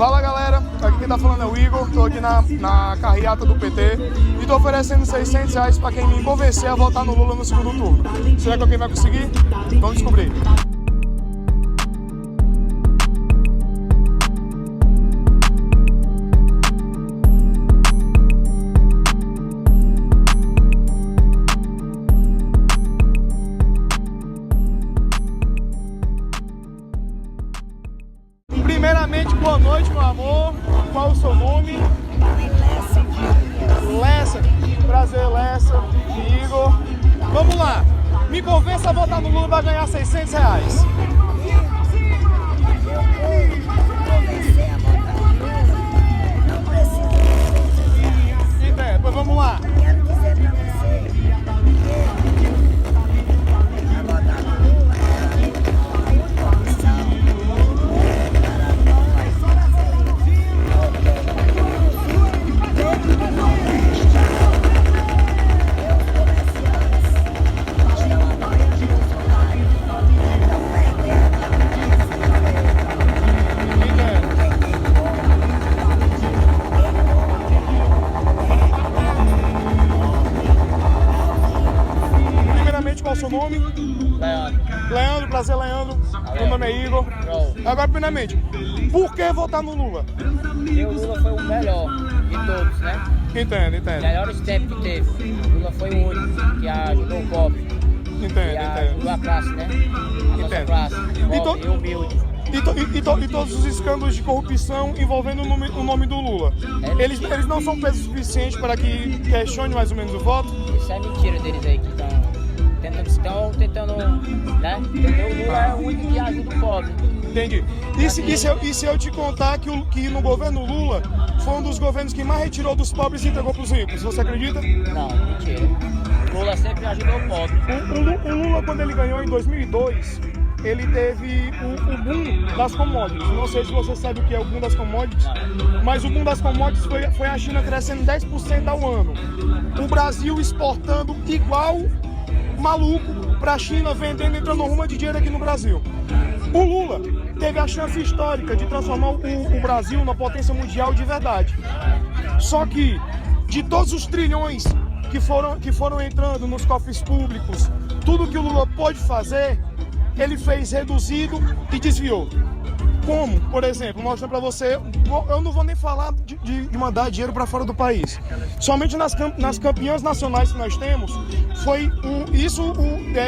Fala galera, aqui quem tá falando é o Igor, tô aqui na carreata do PT e tô oferecendo R$600 pra quem me convencer a votar no Lula no segundo turno. Será que alguém vai conseguir? Vamos descobrir. Primeiramente, boa noite, meu amor. Qual o seu nome? Lessa. Prazer, Lessa. Igor. Vamos lá. Me convença a votar no Lula, vai ganhar R$600. Não precisa de Entendo, pois vamos lá. Quero dizer pra você que a votar no Lula é uma opção para nós brasileiros. Porque no Nordeste, meus comerciantes estão apoiando o Bolsonaro. Estão perdendo a Primeiramente, qual o seu nome? Leandro. Leandro, prazer, Leandro. Meu nome é Igor. Agora, primeiramente, por que votar no Lula? Porque o Lula foi o melhor de todos, né? Entendo. Os melhores tempos que teve. O Lula foi o único que ajudou o pobre. Que ajudou a classe, né? A nossa classe, pobre e humilde. E todos os escândalos de corrupção envolvendo o nome do Lula. Eles não são peso suficiente para que questione mais ou menos o voto? Isso é mentira deles aí que estão tentando, né? Entendeu? O Lula é o único que ajuda o pobre. Entendi. E se eu te contar que no governo Lula foi um dos governos que mais retirou dos pobres e entregou para os ricos, você acredita? Não, mentira. O Lula sempre ajudou o pobre. O Lula, quando ele ganhou em 2002, ele teve o boom das commodities. Não sei se você sabe o que é o boom das commodities, mas o boom das commodities foi a China crescendo 10% ao ano. O Brasil exportando igual maluco para a China, vendendo e entrando rumo de dinheiro aqui no Brasil. O Lula teve a chance histórica de transformar o Brasil numa potência mundial de verdade. Só que, de todos os trilhões que foram entrando nos cofres públicos, tudo que o Lula pôde fazer, ele fez reduzido e desviou. Como, por exemplo, mostrando para você, eu não vou nem falar de mandar dinheiro para fora do país. Somente nas campeãs nacionais que nós temos, foi o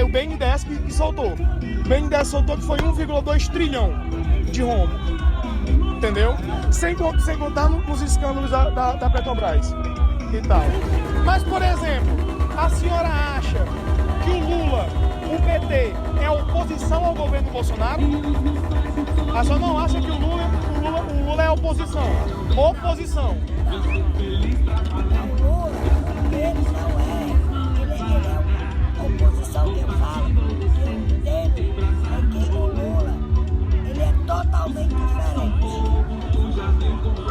BNDES que soltou. O BNDES soltou que foi 1,2 trilhão de rombo. Entendeu? Sem contar nos escândalos da Petrobras e tal. Mas, por exemplo, a senhora acha que o Lula, o PT, é oposição ao governo Bolsonaro? A senhora não acha que o Lula é oposição? Oposição. O Lula, ele não é. Ele é oposição que eu falo. Eu entendo é que o Lula, ele é totalmente diferente.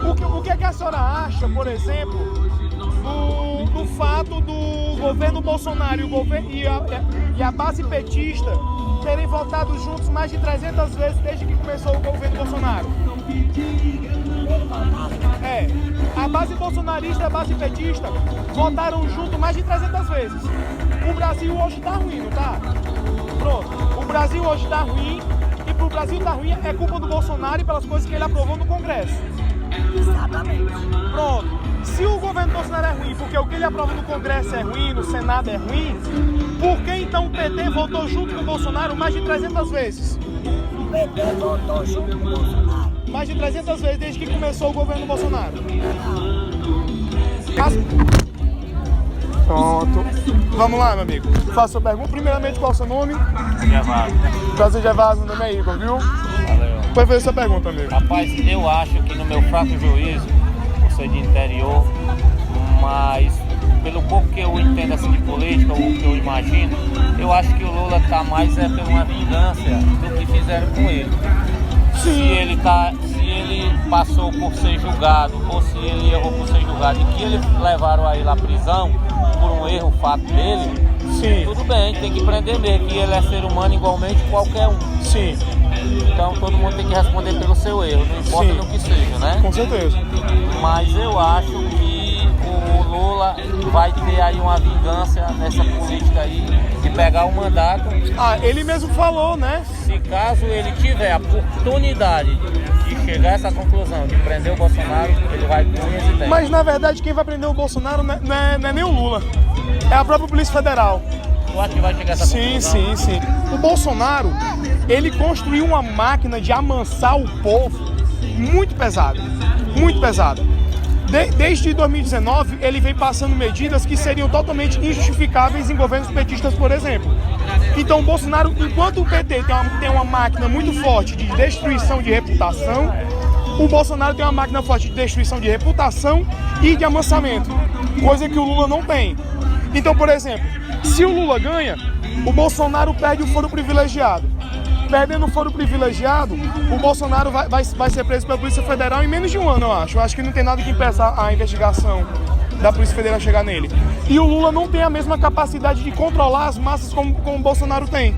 O que é que a senhora acha, por exemplo, do fato do governo Bolsonaro e a base petista terem votado juntos mais de 300 vezes desde que começou o governo Bolsonaro? A base bolsonarista e a base petista votaram junto mais de 300 vezes. O Brasil hoje tá ruim, não tá? Pronto. O Brasil hoje tá ruim e pro Brasil tá ruim é culpa do Bolsonaro e pelas coisas que ele aprovou no Congresso. Exatamente. Pronto. Se o governo Bolsonaro é ruim porque o que ele aprova no Congresso é ruim, no Senado é ruim, por que então o PT votou junto com o Bolsonaro mais de 300 vezes? O PT votou junto com o Bolsonaro. Mais de 300 vezes desde que começou o governo Bolsonaro. Pronto. Vamos lá, meu amigo. Faça a pergunta. Primeiramente, qual é o seu nome? Gervásio. Prazer, Gervásio. Meu nome é Igor, viu? Valeu. Pode fazer sua pergunta, amigo. Rapaz, eu acho que no meu fraco juízo, por ser de interior, mas pelo pouco que eu entendo assim de política, ou que eu imagino, eu acho que o Lula tá mais por uma vingança do que fizeram com ele. Se ele passou por ser julgado, ou se ele errou por ser julgado, e que eles levaram a ele à prisão por um erro, fato dele, Sim. Tudo bem, tem que prender mesmo, que ele é ser humano igualmente qualquer um. Sim. Então todo mundo tem que responder pelo seu erro, não importa Sim. no que seja, né? Com certeza. Mas eu acho que o Lula vai ter aí uma vingança nessa política aí de pegar o mandato. Ele mesmo falou, né? Se caso ele tiver a oportunidade de chegar a essa conclusão de prender o Bolsonaro, ele vai com unhas e dentes. Mas na verdade quem vai prender o Bolsonaro não é nem o Lula, é a própria Polícia Federal. Tu acha que vai chegar a essa conclusão? Sim. O Bolsonaro, ele construiu uma máquina de amansar o povo muito pesada, muito pesada. Desde 2019, ele vem passando medidas que seriam totalmente injustificáveis em governos petistas, por exemplo. Então, o Bolsonaro, enquanto o PT tem uma máquina muito forte de destruição de reputação, o Bolsonaro tem uma máquina forte de destruição de reputação e de amansamento, coisa que o Lula não tem. Então, por exemplo, se o Lula ganha, o Bolsonaro perde o foro privilegiado. Perdendo o foro privilegiado, o Bolsonaro vai ser preso pela Polícia Federal em menos de um ano, eu acho. Eu acho que não tem nada que impeça a investigação da Polícia Federal chegar nele. E o Lula não tem a mesma capacidade de controlar as massas como o Bolsonaro tem.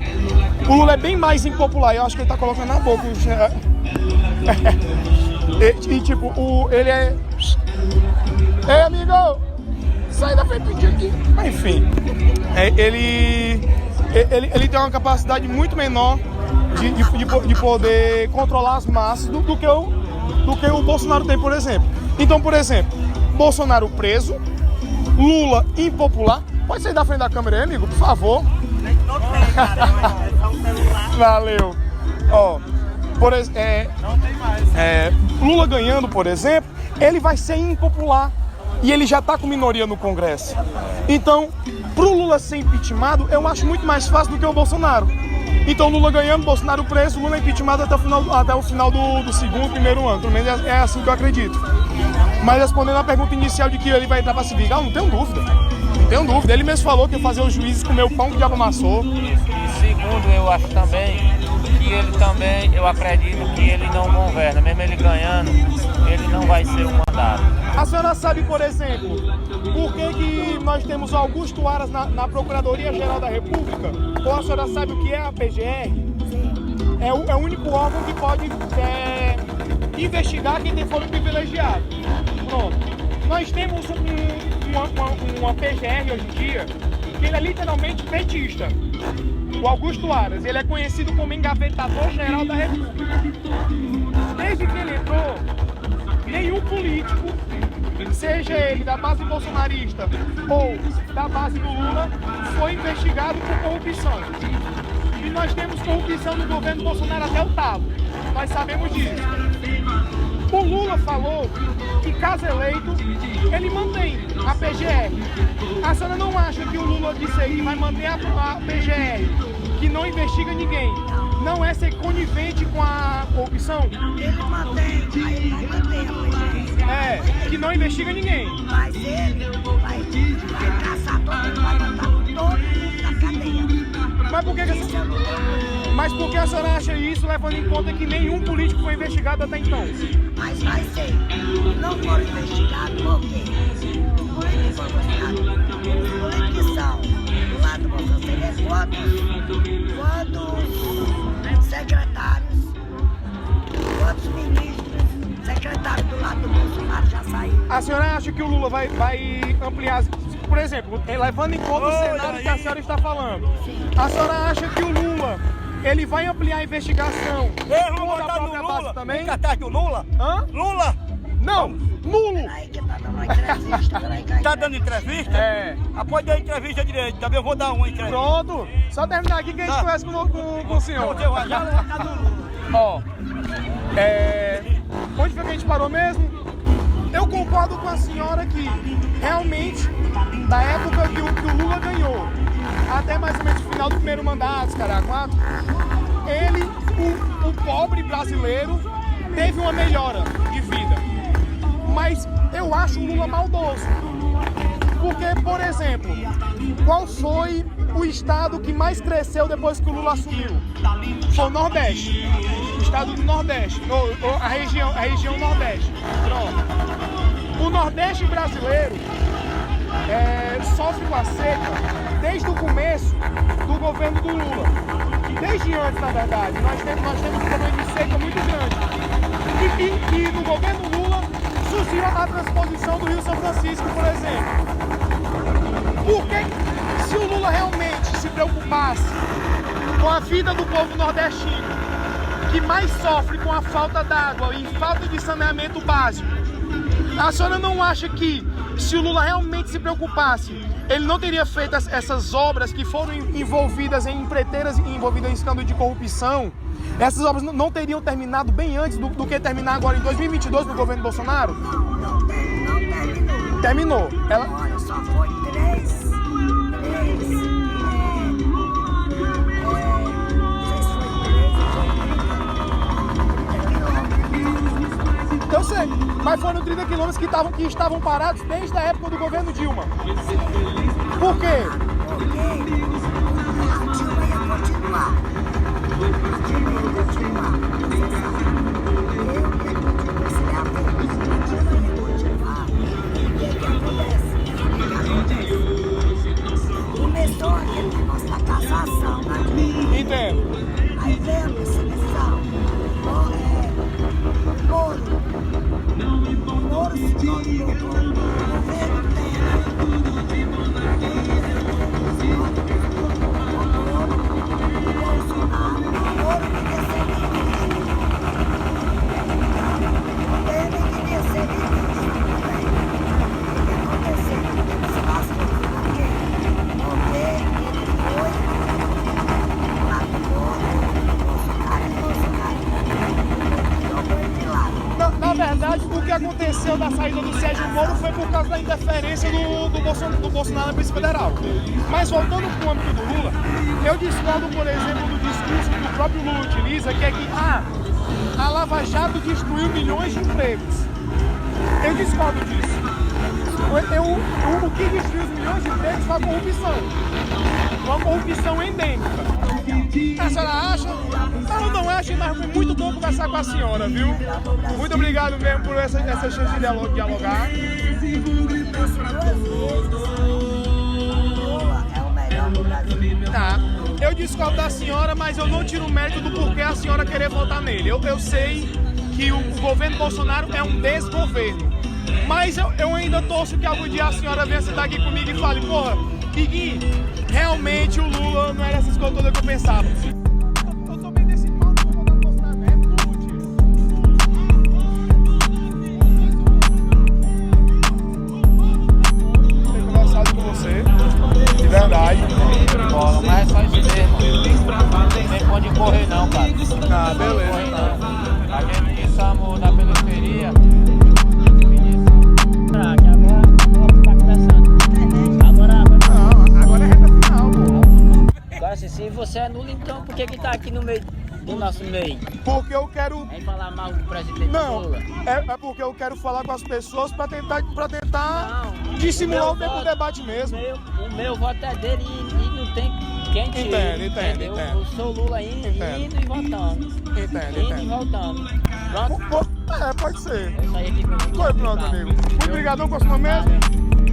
O Lula é bem mais impopular, eu acho que ele tá colocando na boca. Ele é... Ei, amigo! Sai da frente aqui! Mas, enfim, ele tem uma capacidade muito menor de poder controlar as massas do que o Bolsonaro tem, por exemplo. Então, por exemplo, Bolsonaro preso, Lula impopular. Pode sair da frente da câmera aí, amigo, por favor. Valeu. Ó, Lula ganhando, por exemplo, ele vai ser impopular. E ele já está com minoria no Congresso. Então, pro Lula ser impeachmentado, eu acho muito mais fácil do que o Bolsonaro. Então, Lula ganhando, Bolsonaro preso, Lula impeachmentado até o final do segundo, primeiro ano. Pelo menos é assim que eu acredito. Mas respondendo a pergunta inicial de que ele vai entrar para se vingar, não tenho dúvida. Não tenho dúvida. Ele mesmo falou que ia fazer os juízes comer o pão que o diabo amassou. E segundo, eu acho também que ele também, eu acredito que ele não governa. Mesmo ele ganhando, ele não vai ser um mandato. A senhora sabe, por exemplo, por que nós temos o Augusto Aras na Procuradoria-Geral da República? Ou a senhora sabe o que é a PGR? É o único órgão que pode investigar quem tem foro privilegiado. Pronto. Nós temos uma PGR hoje em dia que ele é literalmente petista. O Augusto Aras, ele é conhecido como engavetador-geral da República. Desde que ele entrou, nenhum político, seja ele da base bolsonarista ou da base do Lula, foi investigado por corrupção. E nós temos corrupção no governo Bolsonaro até o talo. Nós sabemos disso. O Lula falou que, caso eleito, ele mantém a PGR. A senhora não acha que o Lula disse aí que vai manter a PGR, que não investiga ninguém, não é ser conivente com a corrupção? Ele mantém a PGR. Que não investiga ninguém. Mas ele vai caçar todo mundo, vai botar todo mundo na cadeia. Mas por que a senhora acha isso, levando em conta que nenhum político foi investigado até então? Mas vai ser. Não foram investigados por quê? Os políticos foram investigados. Os políticos são do lado do Bolsonaro, quantos secretários, quantos ministros, secretários do lado do Bolsonaro já saíram. A senhora acha que o Lula vai ampliar, por exemplo, levando em conta o cenário que a senhora está falando, a senhora acha que o Lula, ele vai ampliar a investigação contra a própria base também? Fica atrás do Lula? Hã? Lula? Não, nulo! Peraí que tá dando uma entrevista, Tá dando entrevista? É. Após dar entrevista direito, também eu vou dar uma entrevista. Pronto, só terminar aqui que a gente conversa com o senhor. Você vai já colocar do Lula. Ó, onde foi que a gente parou mesmo? Eu concordo com a senhora que, realmente, da época que o Lula ganhou, até mais ou menos o final do primeiro mandato, cara, o pobre brasileiro, teve uma melhora de vida. Mas eu acho o Lula maldoso. Porque, por exemplo, qual foi o estado que mais cresceu depois que o Lula assumiu? Foi o Nordeste. O estado do Nordeste. A região Nordeste. Pronto. O Nordeste brasileiro sofre com a seca desde o começo do governo do Lula. desde antes, na verdade, nós temos um problema de seca muito grande. E no governo Lula surgiu a transposição do Rio São Francisco, por exemplo. Porque se o Lula realmente se preocupasse com a vida do povo nordestino, que mais sofre com a falta d'água e falta de saneamento básico, a senhora não acha que, se o Lula realmente se preocupasse, ele não teria feito essas obras que foram envolvidas em empreiteiras e envolvidas em escândalo de corrupção? Essas obras não teriam terminado bem antes do que terminar agora em 2022 no governo Bolsonaro? Não terminou. Terminou. Ela... Olha, só foi três. Eu sei, mas foram 30 quilômetros que estavam parados desde a época do governo Dilma. Por quê? Porque a Dilma ia continuar. Começou aquele negócio da cassação, né? Entendo. Aí veio a perseguição. Moro se tornou governo Na verdade, o que aconteceu da saída do Sérgio Moro foi por causa da interferência do Bolsonaro na Polícia Federal. Mas voltando para o âmbito do Lula, eu discordo, por exemplo, do discurso que o próprio Lula utiliza, que é que a Lava Jato destruiu milhões de empregos. Eu discordo disso. O que destruiu os milhões de empregos foi a corrupção. Uma corrupção endêmica. A senhora acha? Eu não acho, mas foi muito bom conversar com a senhora, viu? Muito obrigado mesmo por essa chance de dialogar. é o melhor do Brasil. Tá. Eu discordo da senhora, mas eu não tiro o mérito do porquê a senhora querer votar nele. Eu sei que o governo Bolsonaro é um desgoverno. Mas eu ainda torço que algum dia a senhora venha sentar aqui comigo e fale, porra, Iguinho, realmente o Lula não era essas coisas todas que eu pensava. Eu tô bem desse mal, não vou votar no Bolsonaro, é rude. Ter conversado com você, de verdade. Bola, mas é só isso mesmo. Não tem onde correr não, cara. Ah, beleza. Correr não. A gente estamos na periferia. Que agora tá começando. Agora é reta final, pô. Agora, se você é nulo, então por que tá aqui no meio do nosso meio? Porque eu quero... Vem falar mal do presidente Não, Lula. é porque eu quero falar com as pessoas pra tentar Não, dissimular o meu o voto- debate mesmo. O meu voto é dele e não tem quem tire. Entendo. Eu sou Lula indo e voltando. Entendo. Indo e voltando. Pronto? Pode ser. Eu saí aqui comigo. Foi pronto, amigo. Muito obrigado, qual é o seu nome mesmo?